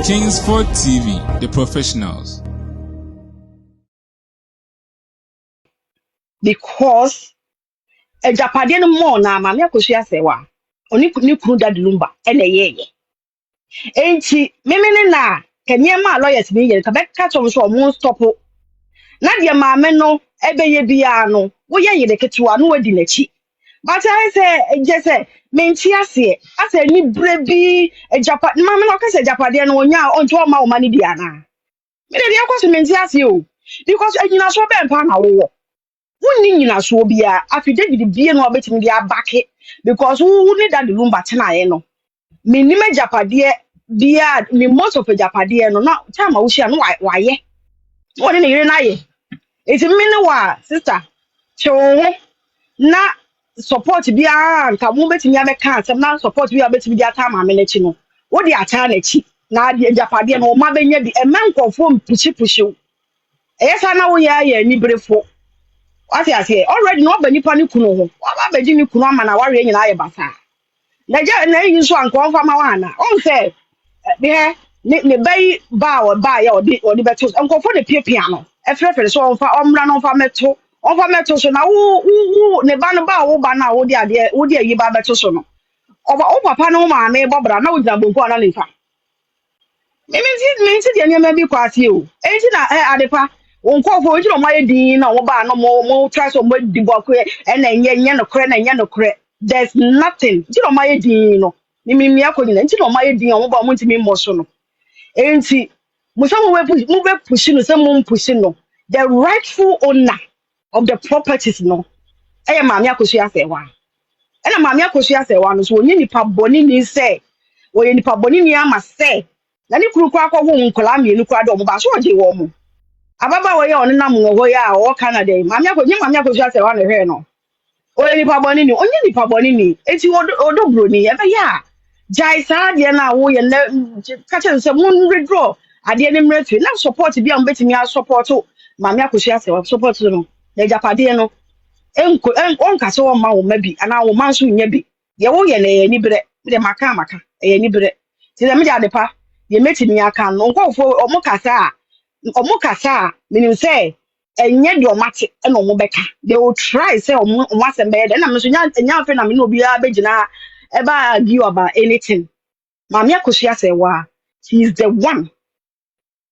Kingsford TV, the professionals. Because a Japadian more na Mamma Akosua Serwaa. Oni kunu Daddy Lumba ene yeye. Enti memene na kenyema lawyers ni ye ka be ka chom so mo stop. Na de maame no ebeye bia no wo ye ye de ketewa no wadi nachi. But I say just say menti ase ase ni brebi e Japan maame no ka say Japadian no onya onto ma o mani dia na. Me de yakwaso menti ase o because anyina so be mpa na wo. Wunni nyina so bia afi David bie no obetimi dia back because who need Daddy Lumba tena ye no. Minime japade bia ni most of japade no na time wo hia no wa ye woni ne yire na ye eti mini wa sister chewo na support bia nka mo betimi abeka asem na support bia betimi dia ta ma me na chi no wo di acha na chi na de japade no ma benya bi e man confirm pushi eyesa na wo ye ni brefo what you say already no ba nipa ni kunu ho wa ba beji ni kunu ama na ware nyina aye basa na ja na yin so anko mfa ma wana on say be ne bay ba o ba ya odi beto anko fo ne piepia no e frefre so on fa omra no fa meto so na wo ne ba no ba wo ba na wo di ade wo di ayi ba beto so no oba o papa no ma me bobra na wo gina bonko na lefa me ti de ne ma bi kwase o enti na adepa onko fo ojiro ma yedin na wo ba no mo try so mo di boko e na enye no kre there's nothing ojiro ma yedin no mi akoni na enti no ma yedin wo ba mo ntimi mo so no enti mo so mo be push no so mo push no the rightful owner of the properties no e ma me Akosua Serwaa e na ma me Akosua Serwaa no so onye nipa boni ni say wo ye nipa boni ni ama say na ni kuru kwa akwo nkola mi ni kwa do mo ba so oje wo mo ababa wo ye on nam wo ya o Canada mama Akosua Serwaa ne hwe no o ni pa boni ni onye ni pa boni ni eti Odo Bronii'S ebe ya jai sa de na wo ye ka che se mun withdraw ade ni mrefi na support bia mbetimi a support mama Akosua Serwaa support no na japade no onka se wo ma wo mabi ana wo man so nya bi ye wo ye na ye ni bre de maka ye ni bre ti de me de pa ye metimi aka no nkofo omukasa meaning say enye de omate na omubeka they will try say omuasem be de na me so nya afi na me no bia begina eba argue about anything Mama Akosua Serwaa she is the one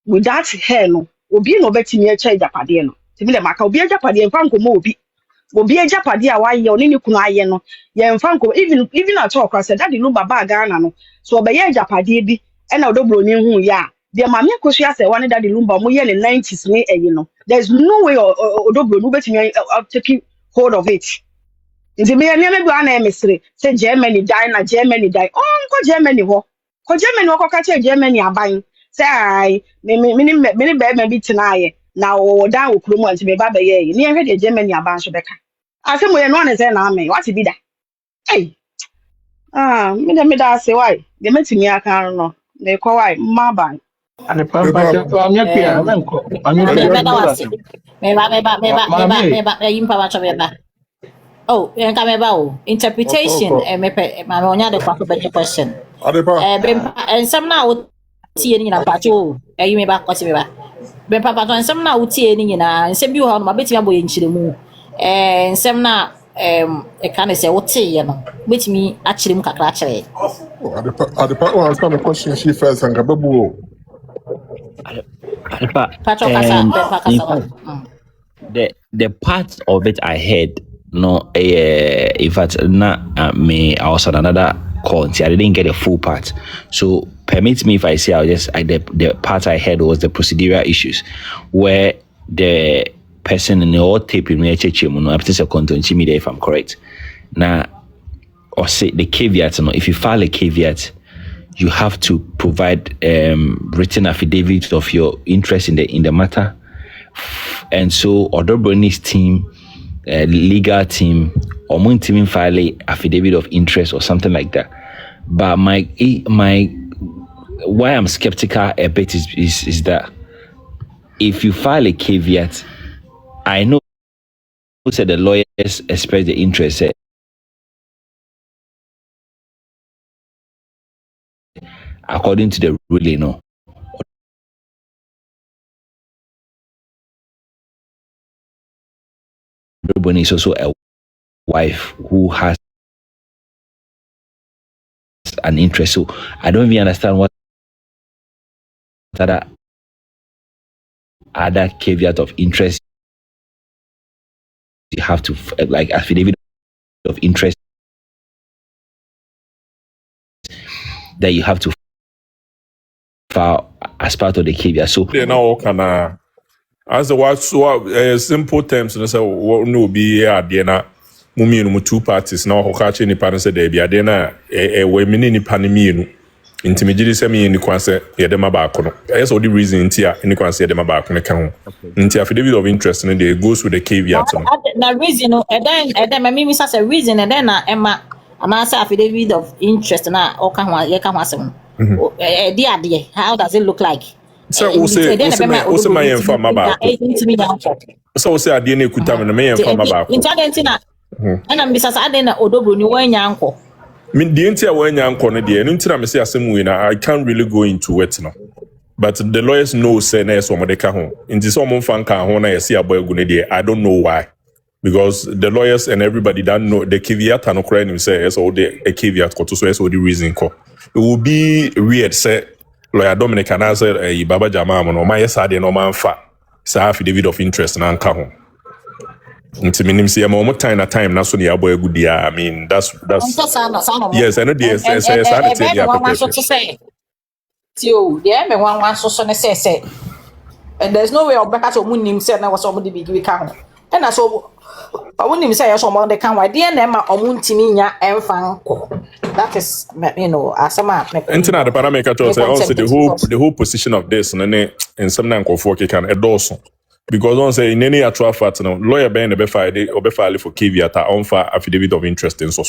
without her no obi no betimi e cha japade no tibi le maka obi japade mfa nkomo obi japade a waye oni ni kunu aye no ye mfa nkomo even at all cross Daddy Lumba ba Ghana no so obeye japade bi e na Odo Bronii'S hu ya the Mama Akosua Serwaa ne Daddy Lumba mo ye ne 90s ni no there's no way Odo Bronii'S betimi taking hold of it nti me ne me gba na emesre say Germany die oh ko Germany ho ko ka che Germany aban say ai me be bi tinaye na o dan okromo nti me ba be ye ni ehwe de Germany aban so beka asemo ye no ne say na ame what be da hey me da say why de metimi aka no ne ko why ma ban And the pampa, I'm not here. Oh, interpretation. Question. And some now see any pacho. You may back what's ever. Ben papa and some now see any and some you have my betty boy in Chilemu. And some now a kind of say what say you know, which me actually actually. At the part one, some question she first and Gababu. The part of it I heard, no, in fact, I was on another call. I didn't get a full part. So permit me if I say the part I heard was the procedural issues, where the person in the old tape in the media, if I'm correct. Now, or say the caveat, if you file a caveat, you have to provide written affidavit of your interest in the matter. And so Odo Bronii'S team, legal team, or team file a affidavit of interest or something like that. But my why I'm skeptical a bit is that if you file a caveat, I know said the lawyers express the interest according to the ruling, no. Bronii'S is also a wife who has an interest. So I don't really understand what other caveat of interest you have to like affidavit of interest that you have to file as part of the caveat. So they now can as a what simple terms and say no be here na mummy no two parties now ho ka che ni pa say there be ade na we mini ni pa ni mienu nti me gidi say me ni kwan say ye dem ba ko no yes all the reason nti a ni kwan say ye dem ba ko ne ka ho nti affidavit of interest no dey goes with the caveat no na reason no and then me me say reason and then na emma ama say affidavit of interest na o ka ho ye ka ho asem how does it look like? So we say my informa ba so we say ade na ekuta me me informa ba ko intagentina ana mbisa sa ade na Odo Bronii'S wanya anko me the entire wanya anko no de no ntina me say asem we na I can't really go into it no but the lawyers know say na so mo de ka ho nti so mo mfa nka ho na ye say aboagu ne de I don't know why because the lawyers and everybody that know the caveat and okra him say yes all the a caveat ko to so yes all the reason ko it will be weird say lawyer Dominic and answer Baba Jama no my yes ade no man fa say affidavit of interest na nka ho nti minim say mo time na time na so ne aboagu dia I mean that's yes I know the Tio, yeah, me one so say. And there's no way of back to munim said na was somebody big we can. And I so I wouldn't say someone they can why dear nema omuntimi enfan. That is as a man. Internet the parameter to say also the whole position of this and in some nan for can endorse because on say in any actual fact no lawyer ben the be file for caveat on for affidavit of interest in so.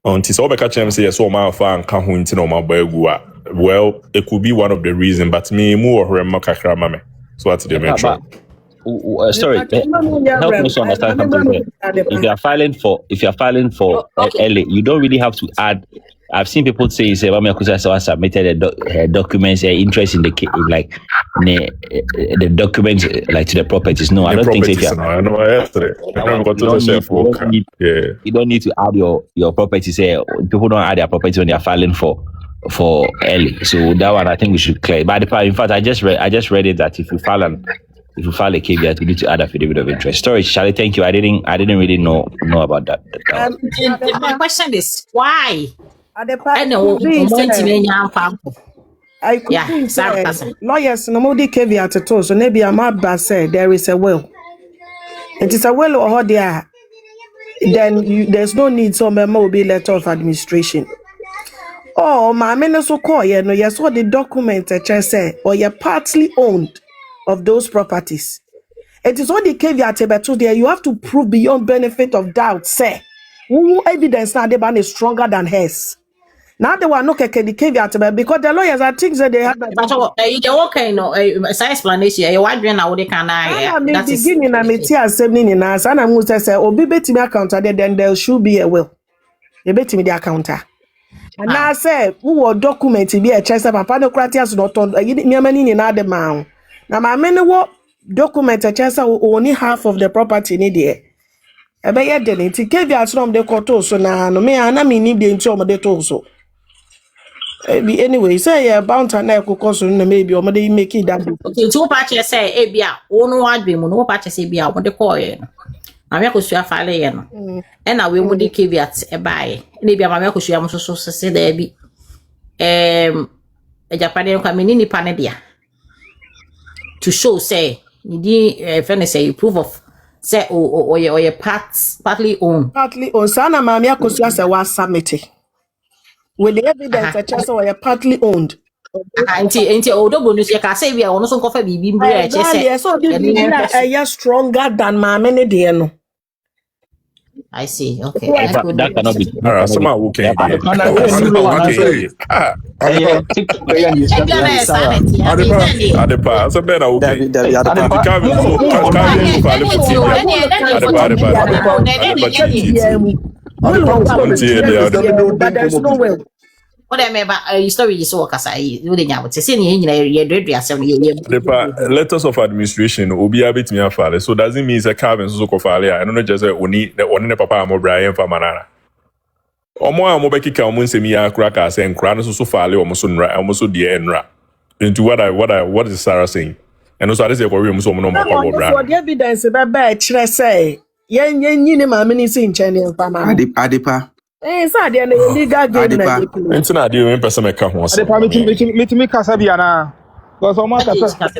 Until so catch him say so my fan can who into my boy well it could be one of the reasons but me more kakra mame so what's the metro sorry help me to understand something here. If you are filing for LA you don't really have to add. I've seen people say Akosua Serwaa submitted her documents interest in the the documents like to the properties. No, I don't think so. You don't need to add your properties. People don't add their properties when they are filing for LA. So that one I think we should clear. But in fact, I just read it that if you file a caveat, you need to add affidavit of interest. Sorry, Charlie, thank you. I didn't really know about that. My question is why? I could say lawyers no more caveat at all. So maybe I'm about say there is a will. It is a will or there. Then there's no need so memo will be letter of administration. Oh, my men so call yes what the document say or you're partly owned of those properties. It is all the caveat but there you have to prove beyond benefit of doubt say who evidence now the ban is stronger than hers. Now they were no the caveat because the lawyers are things that they have. But okay, no, explanation. You wondering how they can that is beginning and it's here 70 in us and I'm going to say obi bet me account then there should be a will. You bet me the accounter. And now say who will document be a chest papa no cratias not on me in other man. Now my men what document a chest only half of the property in there. I bet you didn't caveat from the court so now no me and I mean need the into the also. Anyway, say bound to na cost maybe or maybe make it that. Okay, two patches say ebia ono wadwe mu no patches ebia wo de call ye. Na me Akosua file ye no. E na we mu de caveat e bae. Na ebia ma me Akosua mo so se da bi. Ejapade no kwa me ni pa ne dia. To show say ni di friend say proof of say or your partly owned. Partly owned. Sana ma me Akosua Serwaa submit. With the evidence a chance or partly owned. Until Odo Bronii'S can say we are also coffee be stronger than my many dear. I see. Okay. That cannot be. Somehow okay. So better but there's no way. What I remember, story is so kasai. You didn't have to say you dread yourself. The letters of administration obi abet me afale. So doesn't mean a cabin so kofale. I don't know just oni the papa mo Brian for manana. Omo amo be kika omo nsemi ya akra ka se nkra no so fale omo so nra omo so de enra. Into what is Sarah saying? And also I say ko we so omo no mo kwa Brian. For the evidence be kire say yen nyine ma me ni sin chene mfa ma. Adepa. Say dey na illegal game na dey play. Enti na dey when person make ho so. Adepa me kasa bia na. Because Oma kasa.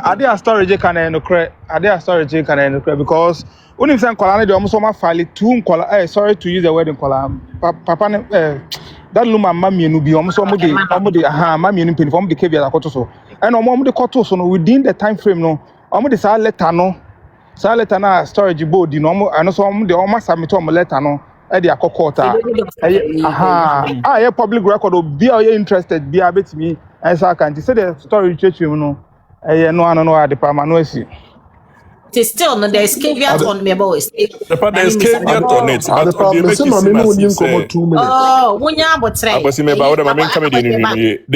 Ade storage can no credit. Ade storage can no credit because when you say kola na dey almost file two kola sorry to use the word in kola. Papa Daddy Lumba mamienu bi almost omo dey mamienu pin from the KBA akoto so. And omo dey koto so no within the time frame no. Omo dey say letter no. Say letter na storage board no omo and so omo dey almost submit omo letter no. E dey akokota. Public record obi a you interested bi abetimi and so can say the storage church no. No Adepa ma no esi. It's still no there's caveat on me about it. There's caveat on it. Oh, when you are but try. They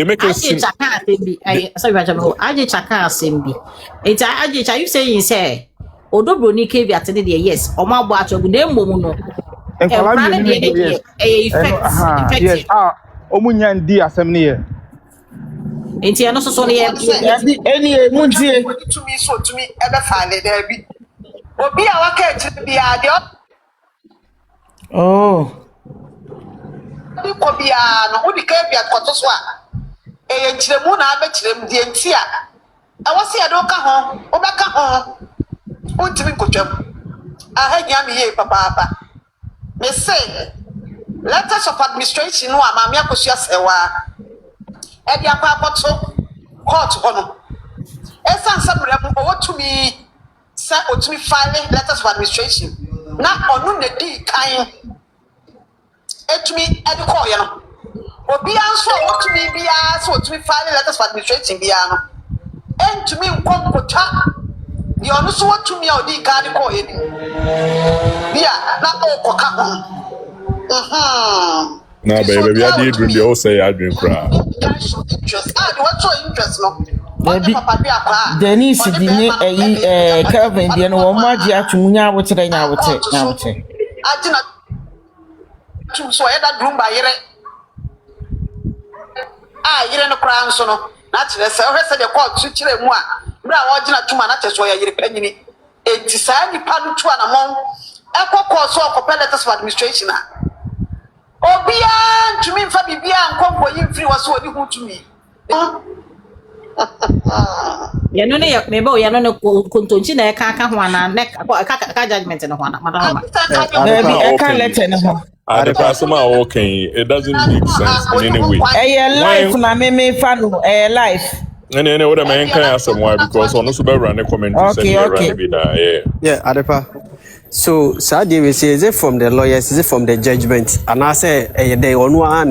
make it seem. Sorry, I just chaka assembly. It's I you saying say Odo Bronii'S caveat today yes. Oma bo acho good emo no. Yes. Omunya ndi assembly here. Enti ano so ne any muntie to me ebe file there bi obi a waka echi bia de ko bia no odi ka bia kwato so a nchiremu na abechirem die nti a awose ya do ka ho obeka ho ontimi kotwam ahanya me ye papa me say letters of administration no amame Akosua Serwaa Ebi akwa apoto court hono. Esan sabrem owotumi sa otumi file letters of administration. Na onu na di kan etumi edi call ye no. Obi anso otumi bia so otumi file letters of administration bia no. Entumi nkonkota. Di onu so otumi a odi kan call ye di. Bia na okoka ho. Nah, baby, I did really all say I drink crap. What's your interest, no? Denise dini Kelvin di no wo maji atumunya wotere nya wote na wote ajina tu so e Daddy Lumba yire yire no kra nso no na kire se o hese de court tu kire mu a bra wo gina tuma na cheso ya yire panyini enti sa ni pa no tu anamon ekoko so okopel letters of administration a obia ntumi mfa bibia nkonko yimfiri wo so odi hu tumi ya no ne mebo ya no ne kontonchi na eka ho ana ne ka judgment no ho ana madam maybe eka letter no ho the person okay it doesn't make sense in any way life na me fa no life and what am I can ask why because on also be run a comment yeah Adepa. So, Sadia will say, is it from the lawyers, is it from the judgment? And I say, they on one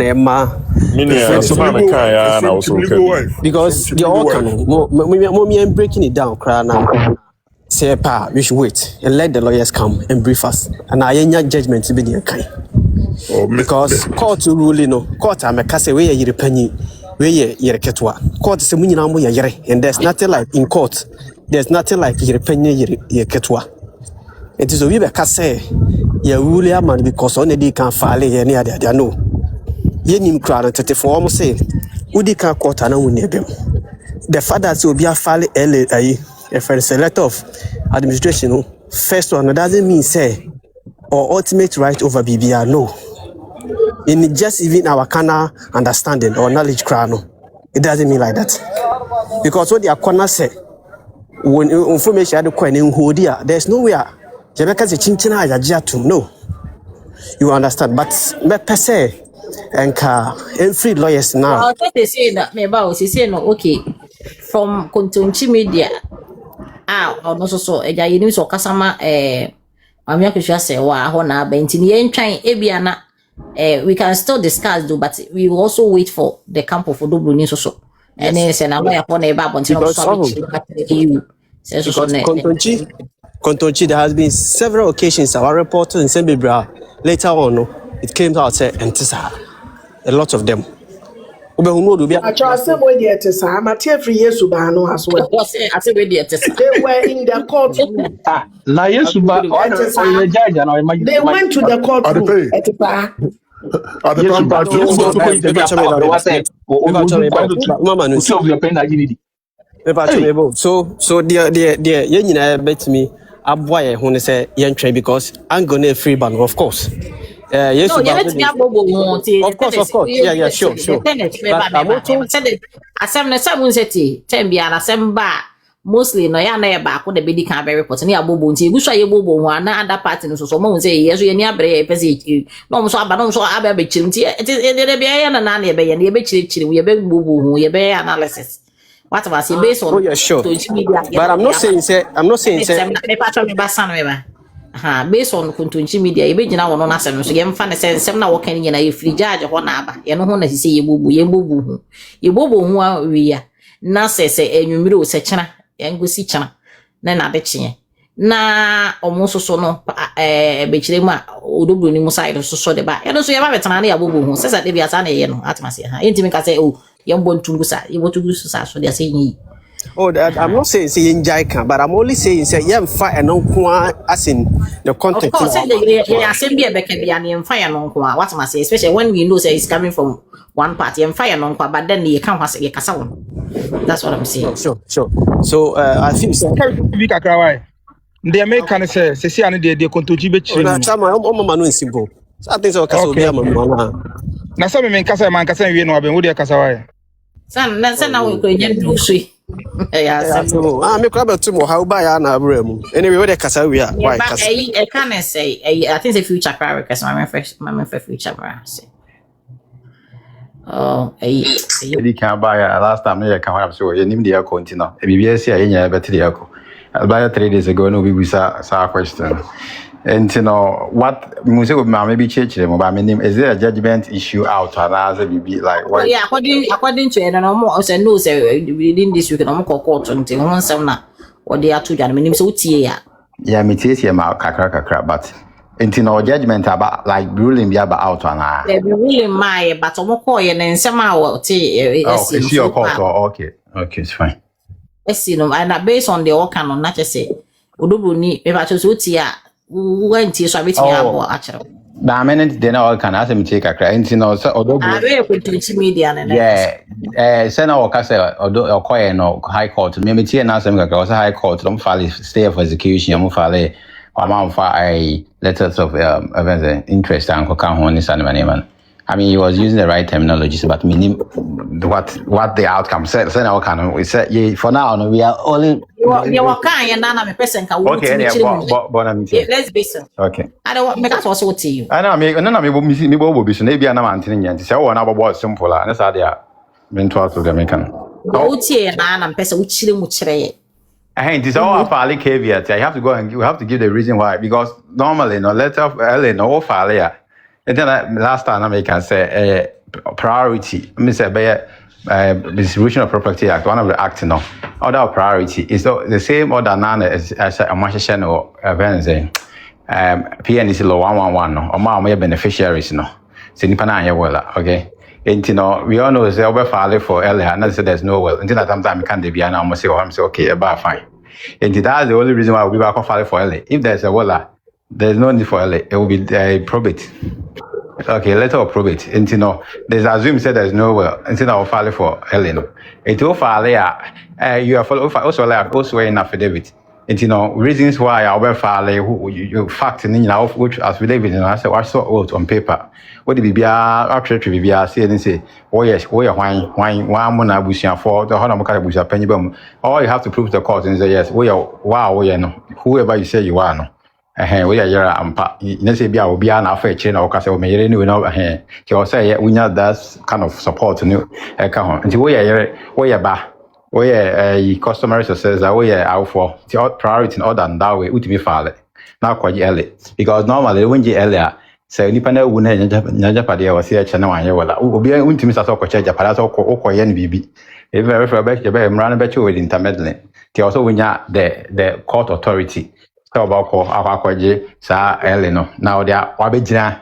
because the all can, I'm breaking it down, crying. Say, pa, we should wait and let the lawyers come and brief us. And I ain't judgment to be the kind. Because court ruling, no, court, I'm a case where you're penny, where you're ketwa. Court is a minimum, and there's nothing like in court, there's nothing like you're penny, you're ketwa. It is a we say ya wuli man because on the can file any other no. Yenim crown 34 almost say Udi can court and win them. The father will be a file if it's a letter of administration. First one doesn't mean say or ultimate right over BBR no. In just even our carnal understanding or knowledge crown, it doesn't mean like that. Because what the corner say when information had the coin in Hodia, there's nowhere. No, you understand, but per se, and free lawyers now. They say that me about say no okay from Kontonchi media. No so eja yini so kasama Mami Akosua Serwaa ho na benti ni entwan ebiana we can still discuss though, but we will also wait for the camp of Odo Bronii'S so. And then say na lawyer for na eba bonti no so Kontonchi, there has been several occasions our reporter in Sembibra later on it came out said Entisa. a lot of them. I trust them with the Etesa. I'm a tear free years as well. I say with the Etesa. They were in the courtroom. Na Yesu ba o judge na o They went to the courtroom. Etesa. Yesu ba to go interview about what say so the you bet me aboy who say yen train because I'm gonna free ban of course. Yes, no, of course. Yeah, sure. Mostly no ya na e ba ko da be di kan be report na ya bobo nti egu so ye bobo ho na other party no so mo say yeso ye ni abre e pese no mo so aba be chirim ti e be ya na e be ye na e be chiri we be bobo ho ye be analysis what was it based on sure. But I'm not saying say me patch me ba san me ba based on kuntunchi media e be gina wono na asem so ye mfa ne say nsem na wo kan nyina ye free judge ho na aba ye no ho na sisi ye bobo ho a wi ya na se enwumire o se chena engosi chana na na beche na omo so no bechire mu a Odo Bronii'S side so de ba e no so ye ba betana na ya bobo hu se de bia sa na ye no atmase entimi ka say ye mbontungu sa ye botungu sa so de say yi. I'm not saying say enjoy can, but I'm only saying say you fight and as in the context. Of course, the assembly be an fire non kwa. What must say, especially when we know say it's coming from one party and fire non kwa, but then you can't say kasa won. That's what I'm saying. Sure. So I think we ka krawai. They make can say see an dey kontoji be chire. Na chama o mama no simple. So I think so kasa obi amama na say me kasa man kasa wie no aben wo dey kasa wai. San na we ko nya dusui. Me grab to mo how buy na abrem. Anyway, we dey kasa we are. Why kasa? I can say I think the future cry because my first future cry say. Oh, Eddie can buy last time I can have so you name the continent. A BBS here in better yako. About 3 days ago, no we saw question. And you know what music of maybe church them about name is there a judgment issue out and as a BB like what? Yeah, according to and no say no say within this week no more court until one some na or they are two judgment name so tie ya. Yeah, me tie ma kakra but until no judgment about like ruling be about out and they be ruling my but omo call ye na nsem a wo tie is your court okay it's fine. No and based on the all canon not just say Odo Bronii'S me ba so tie went to so bit me abo actually. Na minute then all can ask me take kakra until no so Odo Bronii'S media na. Yeah, say na waka say Odo okoye no high court me tie na asem kakra so high court don't file stay of execution am file amount for a letters of interest and kokan ho ni sanema. I mean, he was using the right terminology, but meaning what the outcome said. So now, we said, yeah, for now, no, we are only. You are kind and now I'm a person. Okay, let's be so. Okay. I don't want make us also to you. I know, me will be so maybe I'm not telling so one about simple, and that's how they are been taught to the American. Okay, and I'm person which chile. It is all a fairly caveat. I have to go and you have to give the reason why, because normally, no letter of LA, no failure. And then last time I can say priority. I mean, say distribution of property act. One of the acts, no. Other priority is the same order now as a machine or Wednesday. PNC law 111 no. Or my beneficiaries no. So nipa na here well, okay. And you know we all know say we file for earlier. And say there's no well. Until that time we can't be now. I'm say okay, about fine. And that's the only reason why we back file for early. If there's a well, there's no need for early. It will be probate. Okay, letter of probate. And you know, there's assume say there's no well. Until I'll file for early. It will file you are also like also in affidavit. And you know, reasons why I will file you fact in which affidavit and I said I saw out on paper. What did be actually be say and say, oh yes, we are wine mona bushing for the Honor bush penny bomb. All you have to prove the court and say yes, we are no whoever you say you are no. We are here and you say be our be an affair chain or castle may anyway no he say we need that kind of support to new account. And we are here we are back. We are a customer says that we are out for the priority in order and that way would be file now quite early because normally when you earlier say nipa na wu na Japade was here channel one year wala obi untimi sa so ko Japade so ko ye bibi e very for be mran be with intermeddling they also winya the court authority so about ko akwaje sa early no now they are wabegina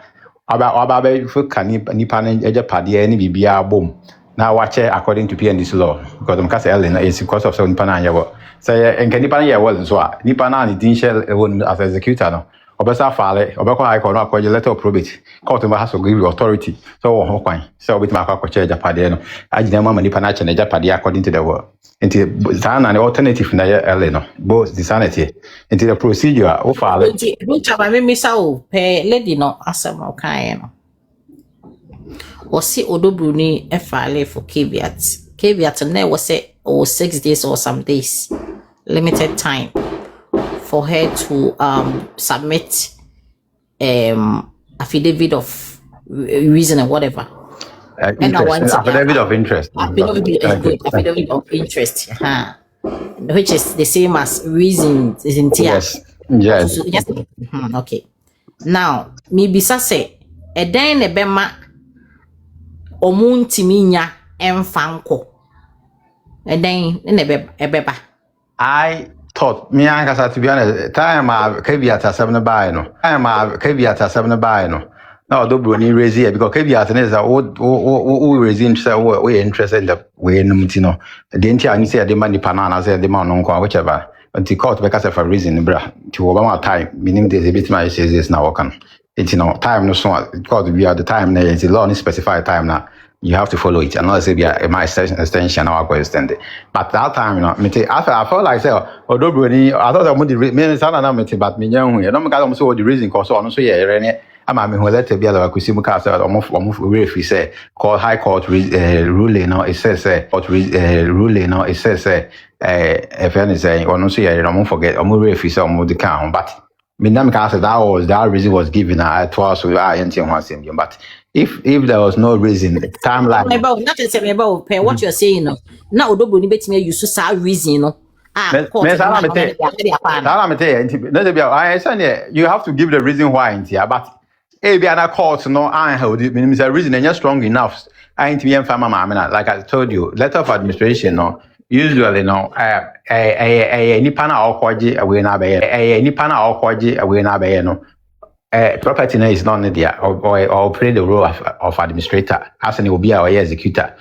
aba be fo nipa na ejapade ni bibia bom na wache according to PND's law because I'm case Ellen is because of so nipa na yewo say enka nipa na yewo so a nipa na ni din shell as executor no obesa fale obekwa high court no akwaje letter of probate court no has to give you authority so wo ho kwan so obeti ma akwache ejapade no agina ma nipa na che na ejapade according to the law into the alternative na Ellen no both the sanity into the procedure o fale Chaba me misa o pe lady no asem o kan no Osi Odo Bronii'S e file for caveat na was say 6 days or some days limited time for her to submit affidavit of reason or whatever affidavit of interest affidavit of interest which is the same as reason isn't it? Yes. So, yes. Okay. Now, me bisa say e dan ne bema omuntimi nya emfanko. E dan ne beba. I thought me and to be honest, time caveat as 7 by no. Caveat as 7 by no. Now Odo Bronii'S raise here because caveat is that we raise interest we interested in the way no mutino. The entire say the money panana say the man no whichever. Until court because of a reason, bra. To Obama time, meaning there's a bit my says this now can. It's time no so court be at the time there is a law specified time now. You have to follow it. Unless it be my extension or go extend it. But that time, I felt like say Odo Bronii'S, I thought I would me sana but me young. You know, me so the reason cause so yeah, ama me let be ala kusimu ka say omo referee say call high court ruling no it says court ruling no it says if any say ono so yeah omo forget omo referee say omo the can but me na me ka say that reason was given at twice so anything one same but if there was no reason timeline about nothing say about what you're saying no na Odo Bronii'S betime use so reason no you have to give the reason why in here but be an court no I hold it means a reason and you're strong enough I ain't be like I told you letter of administration no usually no nipa na okwaje awe na abaye nipa na okwaje awe na abaye no property now is not there or play the role of administrator as an obi or executor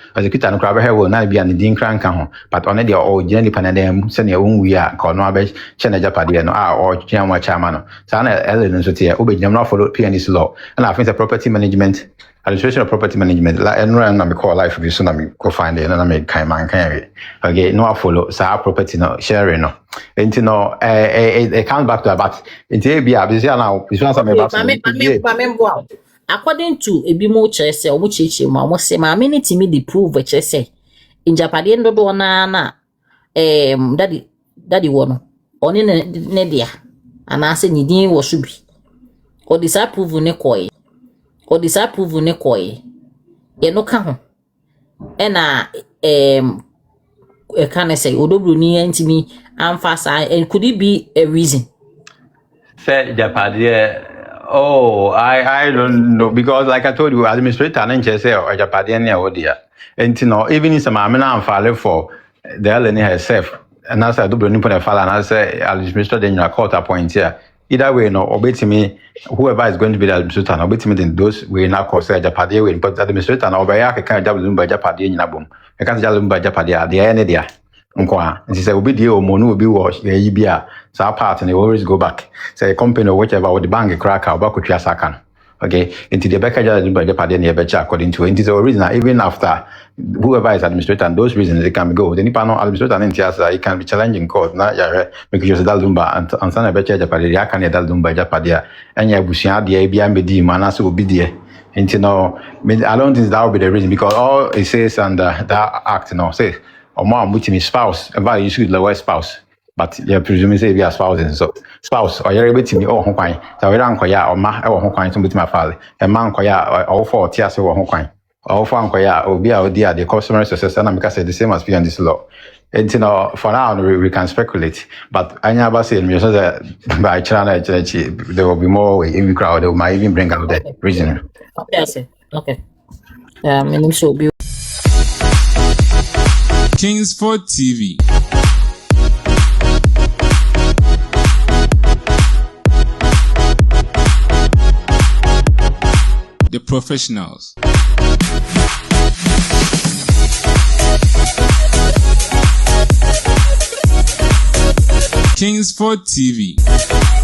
no crab here will not be an din crank but on the original panel send your own we are called no abe chena japade no or chairman so na ellen so tie obe jam not follow PND's law and I think the property management administration of property management la enroll na me call life view so na me go find it na me kan man kan okay no follow so property no sharing no enti no it comes back to that but enti be abisi now this one some according to ebimo chere say omo cheche ma omo say ma me timi dey prove chere say in Japade ndodo na daddy wo no oni ne dia ana say ni din wo so bi o disapprove ne koy ye no ka ho ena can I say Odo Bronii'S ntimi amfasa and could it be a reason say Japade I don't know because like I told you administrator and say or Japade near odia and no even if some am file for the Ellen herself and as I do Bronii'S put a file and I say administrator then your court appoint here either way no obey me whoever is going to be the administrator no obey me then those we now call say Japade we but the administrator no obey ya can Daddy Lumba Japade nyina bom e kan Daddy Lumba Japade there any there nkwa nti say obi die omo obi wo yi bia so part and they always go back say company or whatever or the bank crack out back to sakan okay into the back Japade near becha according to it is the reason even after whoever is administrator and those reasons they can go the nipa no administrator and it can be challenging court na ya make you say Daddy Lumba and sana becha Japade ya kan Daddy Lumba Japade anya busia de bia mbedi mana so obi de into no I don't think that will be the reason because all it says under that act no say or mom with his spouse and value should lower spouse but you presuming say be a spouse and so spouse or you're able to me oh kwan so we ran kwaya or ma e wo kwan so betimi afale e man kwaya or for tia so wo kwan or for kwaya obi a odi the customer success and because the same as PND's law and for now we can speculate but anya ba say me so that by channel there will be more way in crowd they might even bring out the reason okay so be Kingsford TV. the professionals. Kingsford TV.